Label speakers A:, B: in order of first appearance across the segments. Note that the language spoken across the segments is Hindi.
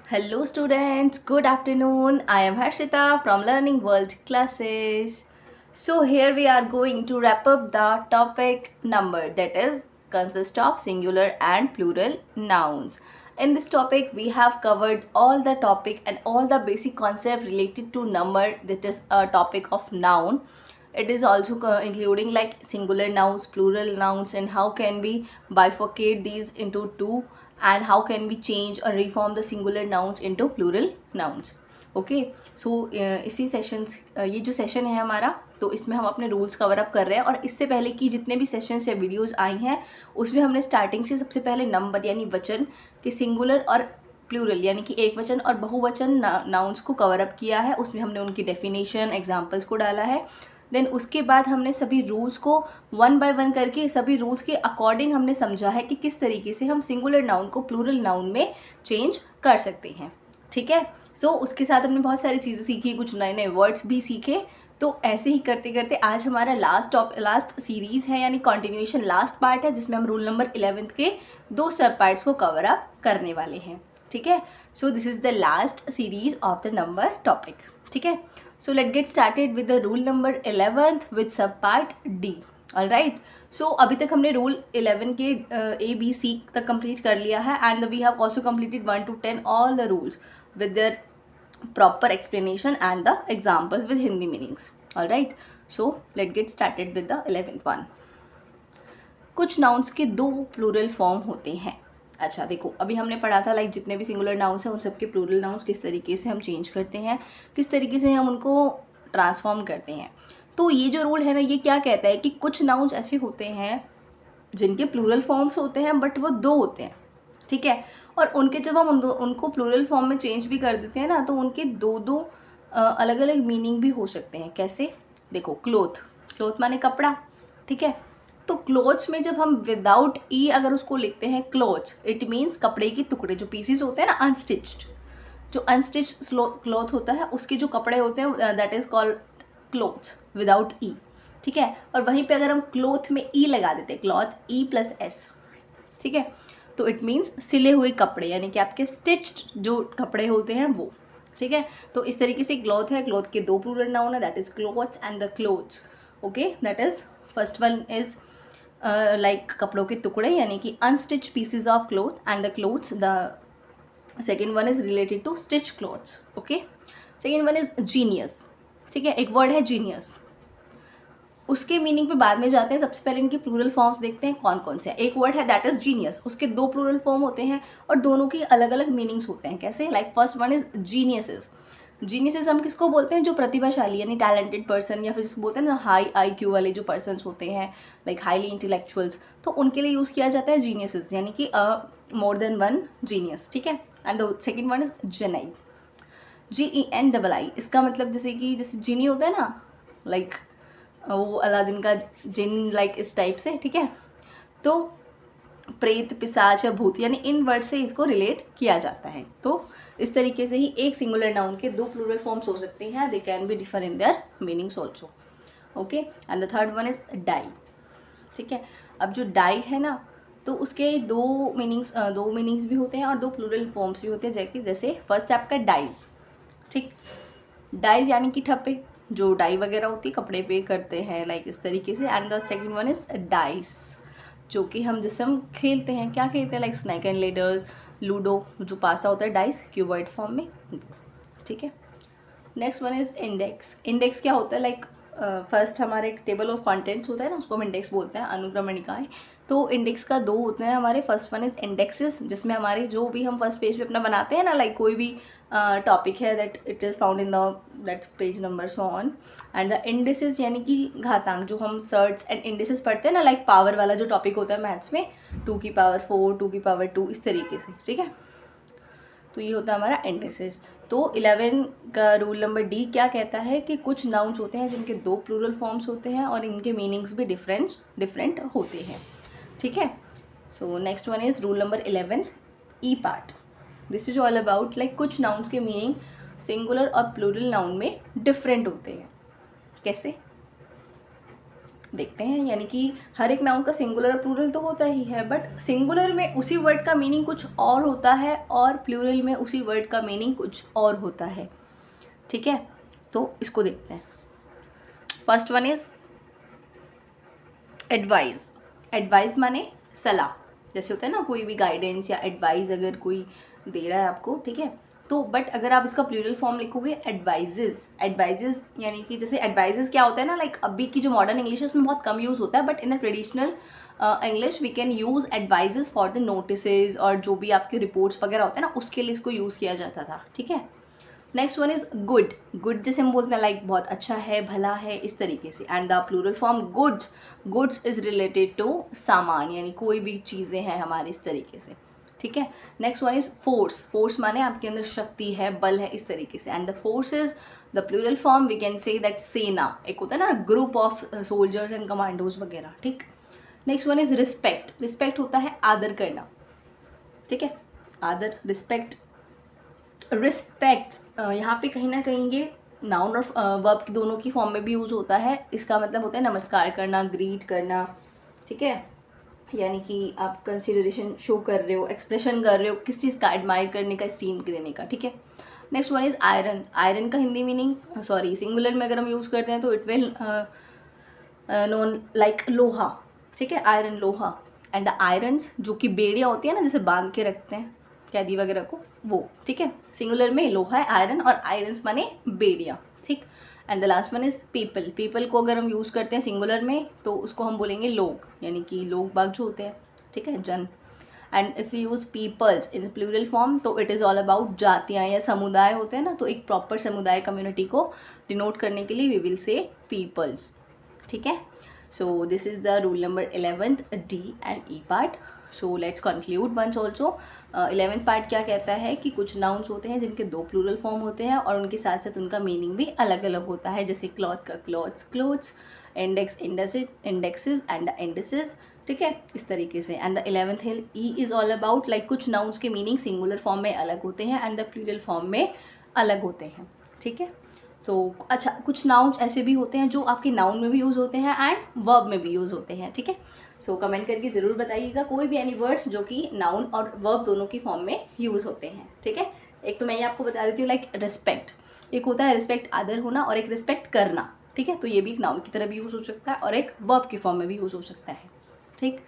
A: Hello students, good afternoon. I am Harshita from Learning World classes. So here we are going to wrap up the topic number, that is consist of singular and plural nouns. In this topic we have covered all the topic and all the basic concept related to number, that is a topic of noun. It is also including like singular nouns, plural nouns, and how can we bifurcate these into two, and how can we change or reform the singular nouns into plural nouns. Okay so इसी सेशंस ये जो सेशन है हमारा, तो इसमें हम अपने रूल्स कवर अप कर रहे हैं। और इससे पहले की जितने भी सेशंस या वीडियोस आई हैं उसमें हमने स्टार्टिंग से सबसे पहले नंबर यानी वचन के सिंगुलर और प्लूरल यानी कि एक वचन और बहुवचन नाउन्स को कवर अप किया है। उसमें हमने उनकी डेफिनेशन एग्जाम्पल्स को डाला है। देन उसके बाद हमने सभी रूल्स को वन बाय वन करके सभी रूल्स के अकॉर्डिंग हमने समझा है कि किस तरीके से हम सिंगुलर नाउन को प्लूरल नाउन में चेंज कर सकते हैं। ठीक है, सो उसके साथ हमने बहुत सारी चीज़ें सीखी, कुछ नए नए वर्ड्स भी सीखे। तो ऐसे ही करते करते आज हमारा लास्ट सीरीज़ है, यानी कंटिन्यूएशन लास्ट पार्ट है, जिसमें हम रूल नंबर 11 के दो सब पार्ट्स को कवर अप करने वाले हैं। ठीक है, so this is the last series of the number topic. ठीक है, so let's get started with the rule number 11th with sub part D. All right, so अभी तक हमने रूल 11 के A B C तक कंप्लीट कर लिया है, and we have also completed 1 to 10 all the rules with their proper explanation and the examples with Hindi meanings. All right, so let's get started with the 11th one. कुछ नाउन्स के दो प्लूरल फॉर्म होते हैं। अच्छा देखो, अभी हमने पढ़ा था लाइक जितने भी सिंगुलर नाउन्स हैं उन सबके प्लूरल नाउन्स किस तरीके से हम चेंज करते हैं, किस तरीके से हम उनको ट्रांसफॉर्म करते हैं। तो ये जो रूल है ना, ये क्या कहता है कि कुछ नाउन्स ऐसे होते हैं जिनके प्लूरल फॉर्म्स होते हैं बट वो दो होते हैं। ठीक है, और उनके जब हम उनको प्लूरल फॉर्म में चेंज भी कर देते हैं ना, तो उनके दो दो अलग अलग मीनिंग भी हो सकते हैं। कैसे, देखो क्लोथ माने कपड़ा। ठीक है, तो क्लोथ्स में जब हम विदाउट ई अगर उसको लिखते हैं क्लोथ्स, इट मीन्स कपड़े के टुकड़े, जो पीसीस होते हैं ना अनस्टिच्ड, जो अनस्टिच्ड क्लॉथ होता है उसके जो कपड़े होते हैं that is called clothes without E. ठीक है, और वहीं पे अगर हम क्लोथ में ई लगा देते हैं, क्लॉथ E+S, ठीक है, तो इट मीन्स सिले हुए कपड़े, यानी कि आपके स्टिच्ड जो कपड़े होते हैं वो। ठीक है, तो इस तरीके से क्लॉथ है, क्लॉथ के दो प्लूरल नाउन है, that is cloths and the clothes. Okay, that is first one is like कपड़ों के टुकड़े यानी कि unstitch pieces of cloth, and the clothes, the second one is related to stitch clothes. Okay, second one is genius. ठीक है, एक वर्ड है जीनियस, उसके मीनिंग पे बाद में जाते हैं। सबसे पहले इनके प्लूरल फॉर्म्स देखते हैं कौन कौन से हैं। एक वर्ड है दैट इज जीनियस, उसके दो प्लूरल फॉर्म होते हैं और दोनों के अलग अलग मीनिंग्स होते हैं। कैसे, like first one is geniuses. Geniuses हम किसको बोलते हैं, जो प्रतिभाशाली यानी टैलेंटेड पर्सन, या फिर जिसको बोलते हैं ना हाई IQ वाले जो पर्सनस होते हैं, लाइक हाईली इंटेलेक्चुअल्स, तो उनके लिए यूज़ किया जाता है जीनियसेस, यानी कि मोर देन वन जीनियस। ठीक है, and the second one is genii, GENII। इसका मतलब जैसे जीनी होता है ना, लाइक वो अलादीन का जिन, लाइक इस टाइप से। ठीक है, तो प्रेत, पिशाच या भूत, यानी इन वर्ड से इसको रिलेट किया जाता है। तो इस तरीके से ही एक सिंगुलर नाउन के दो प्लूरल फॉर्म्स हो सकते हैं, they can be differ in their meanings also. Okay, and the third one is die. ठीक है, अब जो डाई है ना, तो उसके दो मीनिंग्स भी होते हैं और दो प्लूरल फॉर्म्स भी होते हैं। जैसे फर्स्ट आपका डाइज। ठीक, डाइज यानी कि ठप्पे, जो डाई वगैरह होती है कपड़े पे करते हैं, लाइक इस तरीके से। And the second one is dice, जो कि हम जिससे हम खेलते हैं, क्या खेलते हैं, like snake and ladder, ludo, जो पासा होता है डाइस क्यूबॉइड फॉर्म में। ठीक है, next one is index. Index क्या होता है, लाइक फर्स्ट हमारे एक टेबल ऑफ कंटेंट्स होता है ना, उसको हम इंडेक्स बोलते हैं, अनुक्रमणिकाएं। तो इंडेक्स का दो होते हैं हमारे, फर्स्ट वन इज इंडेक्सेस, जिसमें हमारे जो भी हम फर्स्ट पेज पे अपना बनाते हैं ना, लाइक कोई भी टॉपिक है that it is found in the that page number so on. And the indices यानी कि घातांक, जो हम सर्ट्स एंड इंडिसेस पढ़ते हैं ना, लाइक पावर वाला जो टॉपिक होता है मैथ्स में, 2 की पावर 4, 2 की पावर 2, इस तरीके से। ठीक है, तो ये होता है हमारा इंडिसेस। तो 11 का रूल नंबर D क्या कहता है कि कुछ नाउन्स होते हैं जिनके दो प्लूरल फॉर्म्स होते हैं और इनके मीनिंग्स भी डिफरेंट होते हैं। ठीक है, so next one is rule number 11 E part. This is all about like कुछ नाउन्स के मीनिंग सिंगुलर और प्लूरल नाउन में डिफरेंट होते हैं। कैसे, देखते हैं। यानी कि हर एक नाउन का सिंगुलर और प्लूरल तो होता ही है, बट सिंगुलर में उसी वर्ड का मीनिंग कुछ और होता है और प्लूरल में उसी वर्ड का मीनिंग कुछ और होता है। ठीक है, तो इसको देखते हैं। First one is advice. Advice माने सलाह, जैसे होता है ना कोई भी गाइडेंस या एडवाइस अगर कोई दे रहा है आपको, ठीक है। तो बट अगर आप इसका प्लूरल फॉर्म लिखोगे एडवाइजेज, एडवाइजेज यानी कि जैसे एडवाइजेज क्या होता है ना, लाइक अभी की जो मॉडर्न इंग्लिश है उसमें बहुत कम यूज़ होता है, but in the traditional English we can use advices for the notices और जो भी आपके रिपोर्ट्स वगैरह होते हैं ना उसके लिए इसको यूज़ किया जाता था। ठीक है, next one is good. Good जैसे हम बोलते हैं लाइक बहुत अच्छा है, भला है, इस तरीके से। And the plural form goods, goods is related to सामान, यानी कोई भी चीज़ें हैं हमारी, इस तरीके से। ठीक है, next one is force. Force माने आपके अंदर शक्ति है, बल है, इस तरीके से। And the force is the plural form we can say that सेना, एक होता है ना group of soldiers and commandos वगैरह। ठीक, next one is respect. Respect होता है आदर करना। ठीक है, आदर, रिस्पेक्ट। रिस्पेक्ट यहाँ पे कहीं ना कहीं ये नाउन और वर्ब दोनों की फॉर्म में भी यूज होता है। इसका मतलब होता है नमस्कार करना, ग्रीट करना। ठीक है, यानी कि आप कंसिडरेशन शो कर रहे हो, एक्सप्रेशन कर रहे हो किस चीज़ का, एडमायर करने का, स्टीम देने का। ठीक है, next one is iron. Iron का हिंदी मीनिंग, सॉरी सिंगुलर में अगर हम यूज़ करते हैं तो इट विल नोन लाइक लोहा। ठीक है, आयरन, लोहा। एंड द आयरन्स जो कि बेड़ियाँ होती है ना, जैसे बांध के रखते हैं कैदी वगैरह को, वो। ठीक है, सिंगुलर में लोहा है आयरन, और आयरन्स माने बेड़ियाँ। ठीक, and the last one is people. People को अगर हम यूज़ करते हैं सिंगुलर में तो उसको हम बोलेंगे लोग, यानी कि लोग बाग जो होते हैं। ठीक है, जन। And if you use peoples in plural form तो इट इज़ ऑल अबाउट जातियाँ या समुदाय होते हैं ना, तो एक प्रॉपर समुदाय, कम्युनिटी को डिनोट करने के लिए वी विल से पीपल्स। ठीक है, so this is the rule number 11th D and E part. So let's conclude once also. 11th part क्या कहता है कि कुछ नाउन्स होते हैं जिनके 2 प्लूरल फॉर्म होते हैं और उनके साथ साथ उनका मीनिंग भी अलग अलग होता है, जैसे क्लॉथ का clothes, clothes, index, indexes and indices. ठीक है, इस तरीके से। And the 11th E is all about like कुछ नाउन्स के मीनिंग सिंगुलर फॉर्म में अलग होते हैं एंड द प्लूरल फॉर्म में अलग होते हैं। ठीक है, तो अच्छा, कुछ नाउन्स ऐसे भी होते हैं जो आपके नाउन में भी यूज़ होते हैं एंड वर्ब में भी यूज़ होते हैं। ठीक है, सो कमेंट करके ज़रूर बताइएगा कोई भी एनी वर्ड्स जो कि नाउन और वर्ब दोनों की फॉर्म में यूज़ होते हैं। ठीक है, एक तो मैं ये आपको बता देती हूँ लाइक रिस्पेक्ट, एक होता है रिस्पेक्ट आदर होना, और एक रिस्पेक्ट करना। ठीक है, तो ये भी एक नाउन की तरह भी यूज़ हो सकता है और एक वर्ब की फॉर्म में भी यूज़ हो सकता है। ठीक,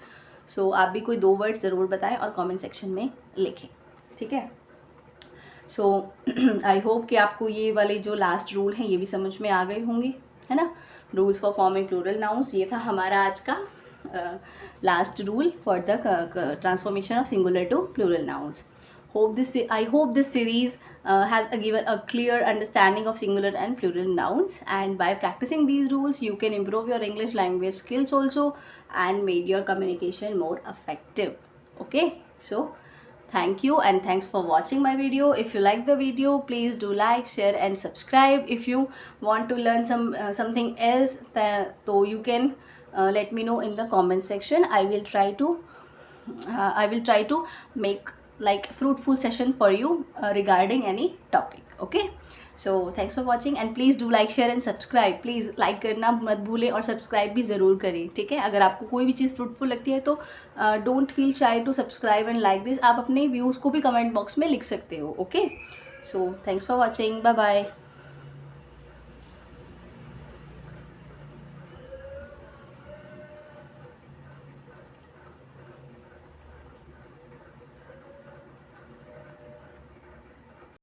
A: सो आप भी कोई 2 वर्ड्स ज़रूर बताएं और कमेंट सेक्शन में लिखें। ठीक है, सो आई होप कि आपको ये वाले जो लास्ट रूल हैं ये भी समझ में आ गए होंगे, है ना। Rules for forming plural nouns, ये था हमारा आज का last rule for the transformation of singular to plural nouns. I hope this series has given a clear understanding of singular and plural nouns, and by practicing these rules you can improve your English language skills also and made your communication more effective. Okay, so thank you and thanks for watching my video. If you like the video, please do like, share and subscribe. If you want to learn something else, so you can let me know in the comment section. I will try to make like fruitful session for you regarding any topic. Okay, so thanks for watching and please do like, share and subscribe. please like करना मत भूलें और सब्सक्राइब भी ज़रूर करें। ठीक है, अगर आपको कोई भी चीज़ फ्रूटफुल लगती है तो don't feel shy to subscribe and like this. आप अपने व्यूज़ को भी कमेंट बॉक्स में लिख सकते हो। Okay, so thanks for watching, bye bye.